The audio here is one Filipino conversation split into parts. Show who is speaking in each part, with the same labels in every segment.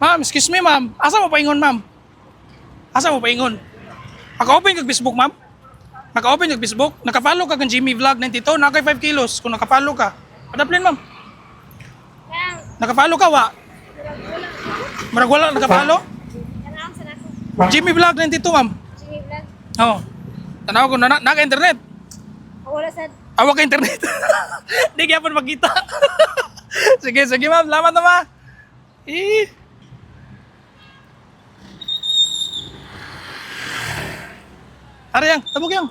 Speaker 1: Ma'am, excuse me, ma'am. Asa mo paingon, ma'am? Asa mo paingon? Naka-open kag Facebook, ma'am? Naka-open kag Facebook? Naka-follow ka kang Jimmy Vlog 92, nakay 5 kilos kung naka-follow ka. Padaplin, ma'am. Naka-follow ka, wa? Marag wala naka-follow? Jimmy Vlog 92, ma'am.
Speaker 2: Jimmy Vlog.
Speaker 1: Oo. Tanaw ko na naka-internet.
Speaker 2: Wala sad.
Speaker 1: Awak ka internet. Di kaya pa magkita. Sige, sige, ma'am. Salamat na, ma. Eh. Ara yang, tabog yang.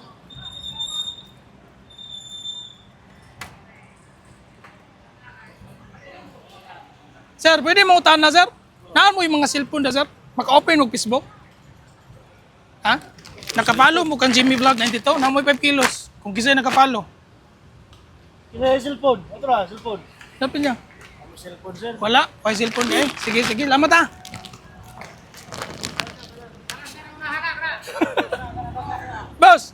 Speaker 1: Sir, pwede mo utahan na, sir? Naan mo yung mga cellphone na, sir? Maka-open mo Facebook? Ha? Nakapalo mo kang Jimmy Vlog 92? Naan mo yung 5 kilos. Kung kisa'y nakapalo.
Speaker 3: Kaya cellphone. Ito na, cellphone.
Speaker 1: Sabi niya.
Speaker 3: Ano cellphone, sir?
Speaker 1: Wala. May cellphone eh. Sige, sige. Lamat ha. Boss!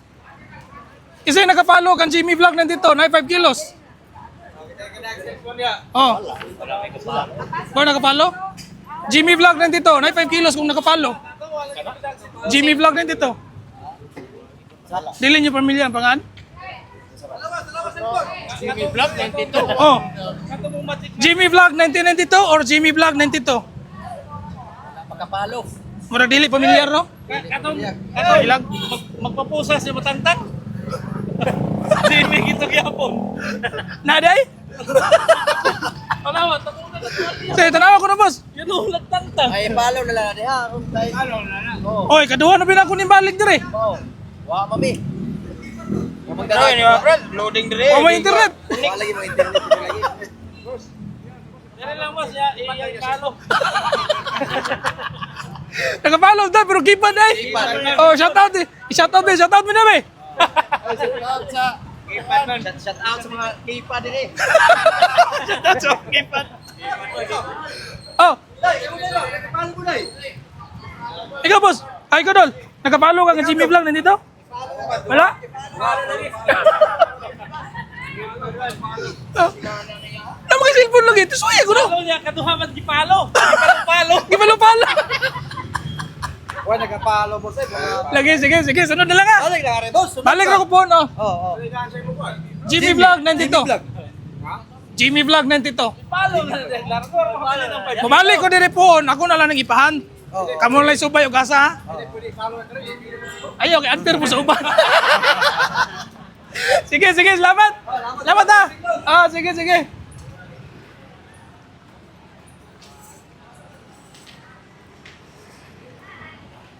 Speaker 1: Kisa'y nakapalo kang Jimmy Vlog 92? Naan 5 kilos. Oh. Ba nakapalo? Jimmy Vlog 92, na 5 kilos kung nakapalo. Jimmy Vlog 92. Dili niyo pamilya ang pangan?
Speaker 3: Jimmy Vlog 92.
Speaker 1: Oh. Jimmy Vlog 1992 or Jimmy Vlog 92?
Speaker 3: Pagkapalo.
Speaker 1: Murag dili pamilyar no?
Speaker 3: Katong
Speaker 1: Ilag.
Speaker 3: magpapusa si Matangtang. Jimmy gito gyapon.
Speaker 1: Naday?
Speaker 3: Tanawa, takong na natuwa.
Speaker 1: Say tanawa ko na boss.
Speaker 3: Yan o, nagtangtang.
Speaker 4: Ay, follow na lang natin ha. Follow na lang. Oo.
Speaker 1: Oy, kaduha na binako ni balik dire.
Speaker 4: Oo. Wa, mami.
Speaker 3: Ano yun, mga friend? Loading dire.
Speaker 1: O may internet.
Speaker 4: Wala lagi mo internet. Wala lagi.
Speaker 3: Yan lang mas, yung kalo.
Speaker 1: Nakapalo daw pero kipan ay. Oh, shout out. Shout out, shout out mo na be.
Speaker 4: Shout out sa shout out sa mga kipa din eh.
Speaker 1: That's all kipan. Oh,
Speaker 4: Paano mo dai?
Speaker 1: ikaw boss. Ay ko dol. Nakapalo ka ng Jimmy Vlog nandito? Wala? Tama ka cellphone lagi. Ito suya ko no.
Speaker 3: Kalo niya, kaduhaman gipalo. Gipalo-palo.
Speaker 1: Gipalo-palo.
Speaker 4: Wala nagka-follow mo sa
Speaker 1: Lagi, sige, sige. Sunod na lang ha.
Speaker 4: Balik na rin, boss.
Speaker 1: Balik na ko po, no?
Speaker 4: Oo.
Speaker 1: Jimmy Vlog 92. Jimmy Vlog 92.
Speaker 3: Palo na din. Laro ko, palo ng pwede.
Speaker 1: Mabalik ko dire po. Ako na lang nang ipahan. Kamu lang subay o gasa ha. Ayaw, kay anter mo sa uban. Sige, sige. Salamat. Salamat ha. Ah, sige, sige.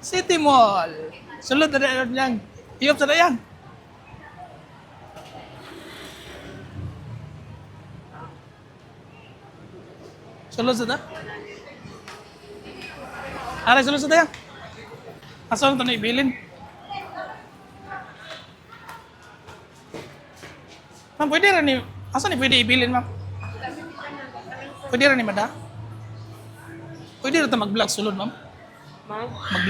Speaker 1: City Mall. Sulod na yan. Iyop sa na yan. Sulod sa na? Aray, sulod sa na yan. Asa ito na ibilin? Ma'am, pwede rin ni... Asa ni pwede ibilin, ma'am? Pwede rin ni Mada? Pwede rin ito mag-vlog sulod, ma'am? Mag-vlog.